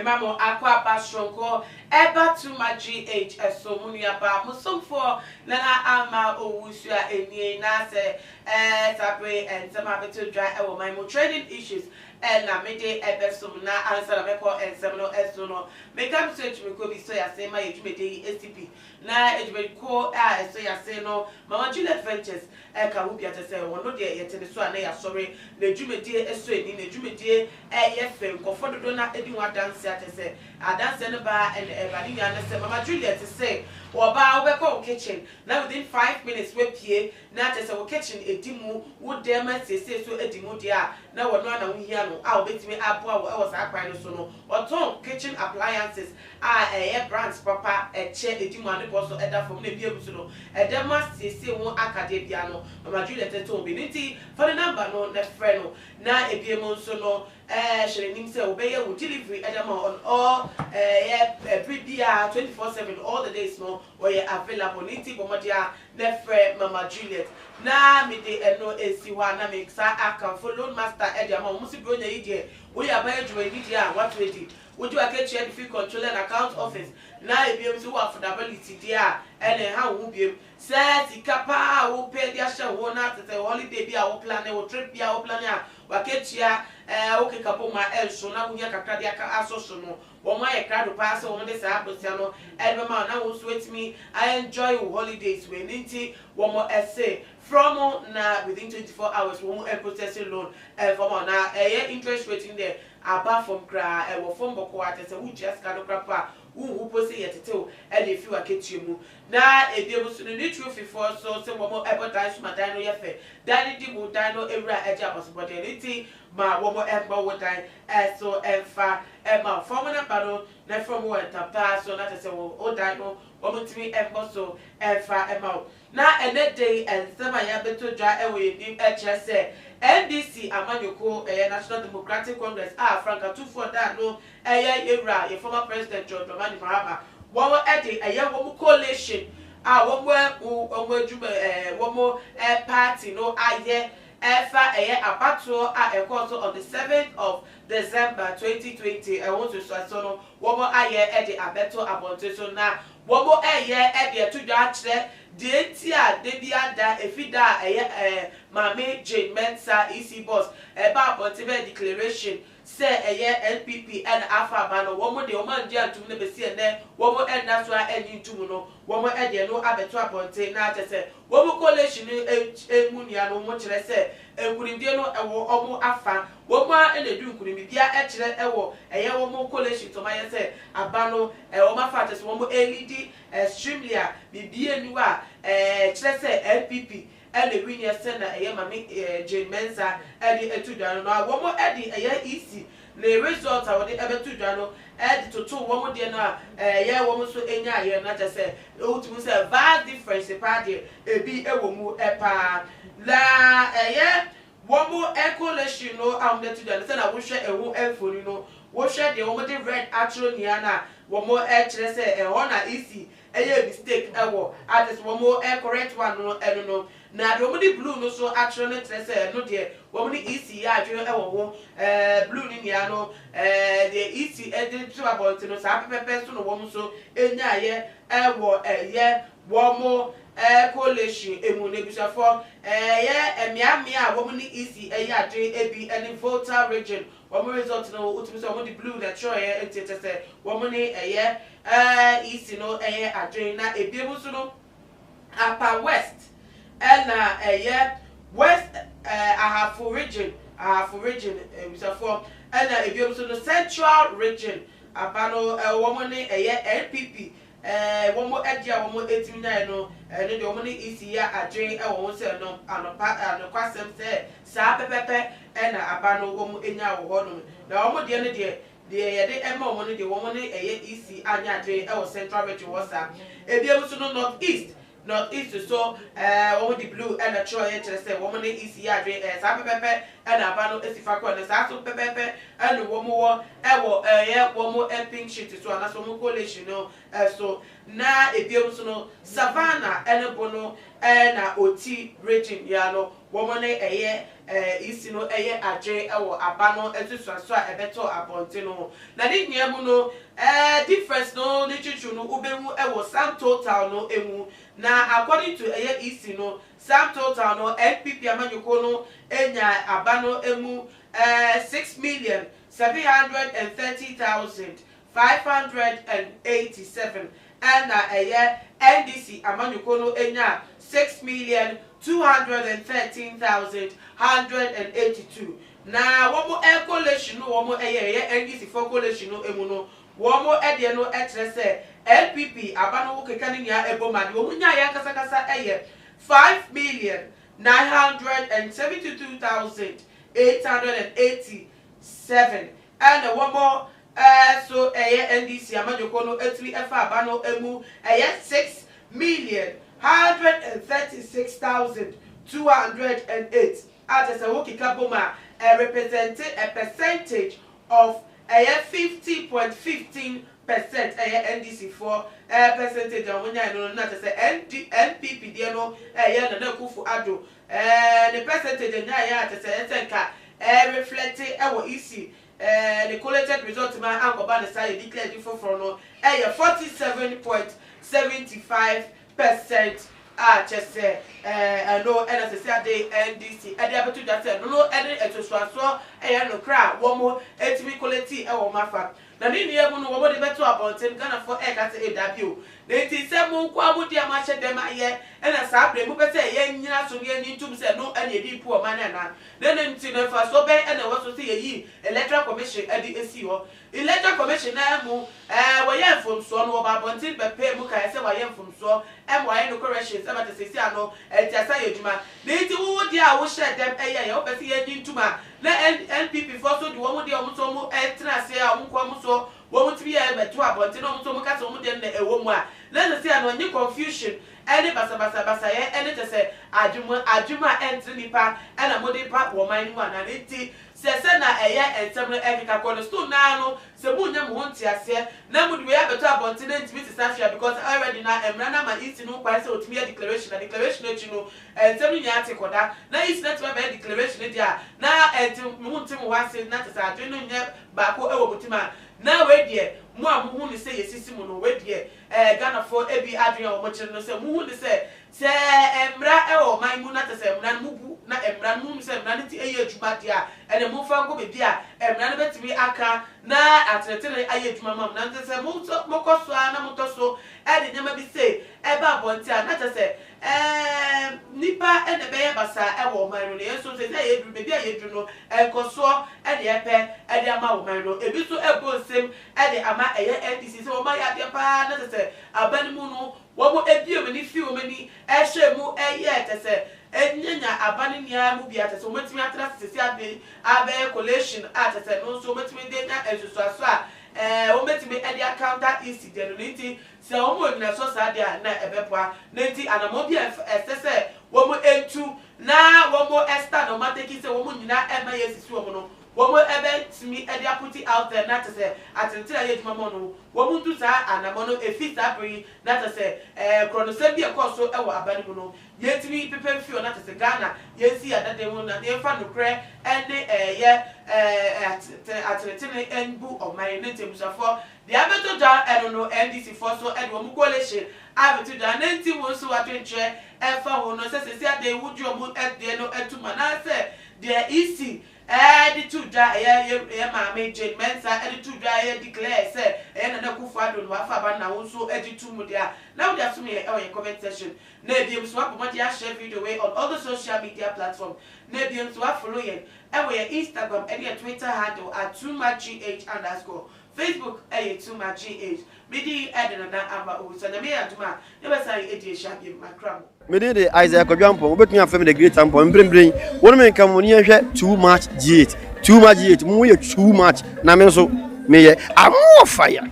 mamo aqua bashonko eba to my GH so munia ba musum for nana ama owusua enie na se sabre and some have to dry our my trading issues and na mede ebesum na answer na meko and seminal esono make am search me ko bi so ya say my ejumede SCP na ejumede ko so ya say no mama Juliet Ventures ka hu bia te say wono de yete so na ya sorry na ejumede eso eni na ejumede ye fe nkofo dodo na edi wa dance ate say adanse no ba and ebani ya na say mama Juliet say oba obeko kitchen na within 5 minutes we pie na te say wo kitchen edimu wo dem sese so edimu dia na wono na wo hia no a obetimi aboa wo e wo sa kwan no so no oton kitchen appliances brands papa che edimu ane so eda from na bia busu no edema sese wo akade bia no mama Juliet to bi nti for the number no na frɛ no na ebiemu so no Shrenim say obey wo delivery edema on all pre-bia 24/7 all the days no where available nti bomodia na frɛ mama Juliet na me de eno esiwa na me sa aka follow master edema mo si bronya yi de we abaya dwo yi de a what we did would you akachi and fee control and account office na ebiem so affordability there ene ha wo biem say sikapa wo pay dia sha wo na tete holiday bia wo plan wo trip bia wo plan a wakechia okay kapo ma elso na wo hia kakra dia ka asoso no wo ma ye krado pass wo de sa abosia no ebe ma na wo so etimi I enjoy holidays we nti wo mo essay from na within 24 hours wo mo processing loan from na interest rate in there apart from cry e wo from boko ate se wo just ka no krapa wo posi yetete e dey fi waketiemu na ebiem so no true before so se wo mo advertise ma dan no ye fe dan di mo dan no ewura eja possible nti ma wo mo emba wo dan so emfa ma from na baro na from wo tapa so na te se wo dan no wo mo timi emba so emfa emma na ene day and sema ya beto dwa e we ni eche se NDC Amanyoko National Democratic Congress Franka 24 that no Ewura your former president John Dramani Mahama wo ede wo coalition wo party no aye efa abato ekoso on the 7th of December 2020 I want to so no wo aye ede abeto abonte so na wo ede to dwa kire de tia de bia da efida mame Jane Mensa EC boss ba abonte declaration say NPP and afa ba no wo mo de o man dia tum ne be se ne wo mo na so anyi tum no wo mo ede no abeto abonte na ate se wo mo coalition emunia no mo kire se enkurindie no ewo omo afa wo mo na du nkurimi bia kire ewo wo mo coalition to ma ye se aba no wo ma fa ate se wo mo lead extremely a bibie ni wa kire se NPP and the winner send mami Jane Mensa edi etudano no wo mo edi easy the result I would ever tudano edi to two wo mo de na wo mo so enya ye na just say o to say vast difference party ebi ewo mu epa la wo mo coalition no am de tudano say na wo hwe ewo enfoni no wo hwe de wo mo de red atronia na wo mo kire say na easy mistake ewo at this wo mo correct one no no na do mo di blue no so actually say no de wo mo di easy ya adwe ewo ho blue ni nia no the easy edit to about no sa pepe so no wo mo so enya ye ewo wo mo coalition emu ne bisafo emia wo mo ni easy adwe ebi any voter region wo mo result no utimi so wo mo di blue na tro entete say wo mo ni easy no adwe na ebi ebusu no upper west na west ahafo region bisafo na ebi ebusu no central region abano wo mo ni NPP wo mo adia wo mo etimi na no ne de wo mo ni isi ya adwen wo mo se no anokwasem se sa pepepe na abano wo mo enya wo ho no na wo mo de ne de yede ema wo mo ne de wo mo ni isi anya adwen wo central region wo sa ebi ebusu no north east North East so woman the blue and a choy say woman is ya pepe and a bano esifako and sasso pepe and the woman woman and pink sheet so and so coalition so na ebioso savannah and a bono and a ot region yano woman isino aje ewo abano esusu ebeto abontino na di niamu no difference no ni chuchu no ubemu ewo sum total no emu na according to isino sum total no NPP amanyoko no enya abano emu 6,730,587 and NDC amanyoko no enya 6,213,182 na womo coalition no womo NDC for coalition no emu no womo de no etrese LPP abano kekani nya ebomadi womo nya ya kasa 5,972,887 and womo so NDC amanyoko no etri efa abano emu 6,136,208 as a woki kaboma represented a percentage of 50.15% NDC for percentage of when I know not to say NPP no na kufu ado the percentage na to say reflected our easy the collected result my uncle ban side declared for no 47.75% just say no and as I said the NDC and the able to that say no any so no cry one more etimi quality e wo mafa na ni ne mu no wo de beto abonten Ghana for e ka say AW na ti se mu kwa mu dia ma hye dem aye e na sa bre mu be say ye nyina so ye ntum say no and ye di pu o man na nti na fa so be e na wo so say yi electoral commission e di esi ho electoral commission na mu wo ye mfom so no wo ba abonten be pe mu ka say wo ye mfom so e mo aye no corrections e ba te sesi ano e ti asa ye djuma na ti wo di a wo hye dem e ye wo be say ye di ntuma na NPP for so di wo mu di o mu so mu e tena se a wo kwa mu so wo mu ti ye beto abonten no mu so mu ka so mu de na e wo mu a let's say ano any confusion any basa ye any to say adwuma entry nipa and a mode pa wo man mu ana nti se na eye ensem no Africa cornerstone na no se mu nya mu honti ase na mu de we beto abonten nti bi safia because already na emra na ma iti no kwa se otumi declaration echi no ensem no nya ate koda na is not be declaration dia na enti mu nti mu wase na te sa adwe no nya ba ko ewo butima na we die mu amuhu ni say yesisi mu no we die Ghana for ebi adwen o mo kire no say mu hu ni say emra ewo man mu na te say emra mu bu na emra mu say emra nti eye adwuma dia ene mu fa ngo be bia emra no betimi aka na atretere aye adwuma mam na te say mu koso na mu to so e de nyama bi say e ba bonti a na te say nipa ene be basa ewo man no yeso say say edru be bia yedru no enkoso e de epe e de ama wo man no ebi so ebo nsem e de ama eye NDC say wo ma ya de pa na te say abani mu no wo mo ebie mani fi wo mani e hye mu eye te say enyanya abani nia mu bia te say wo metimi atra sisi abe collation at say no so metimi de nya esusu aso a wo metimi e de counter easy de no nti se wo mo nyina so sa de na ebepoa nti anamo bia esese wo mo entu na wo mo esta no mateki se wo mo nyina e ma yesisi wo mo no womo ebe timi e dia put it out there na to say atentira ye djuma mo no womo ntu sa anamo no efita bri na to say kronosem bi e koso e wo abani mu no ye timi pepe fio na to say Ghana ye si adade mu na ye fa no kre ene ye atentira enbu o my native for the abeto da eno no NDC for so e wo mu coalition abeto da na nti wo so atwenche e fa ho no se se ade wuju o mu e de no etuma na se the EC the two die ma Jane Mensa the two die declare say na kufu ado no afa ba na wo so edi two mu dia now they assume in comment section na bi so apo dia share video way on all the social media platform na bi so follow yen we Instagram and your Twitter handle @2magh_ Facebook @2magh midi edena na amba o so na me aduma e be sai edi shabi makram mede de Isaac Odwampo obetumi afem the great ampo mbrembren wonu me kam woni ehwe too much G8 mu ye too much na me so me ye amo fire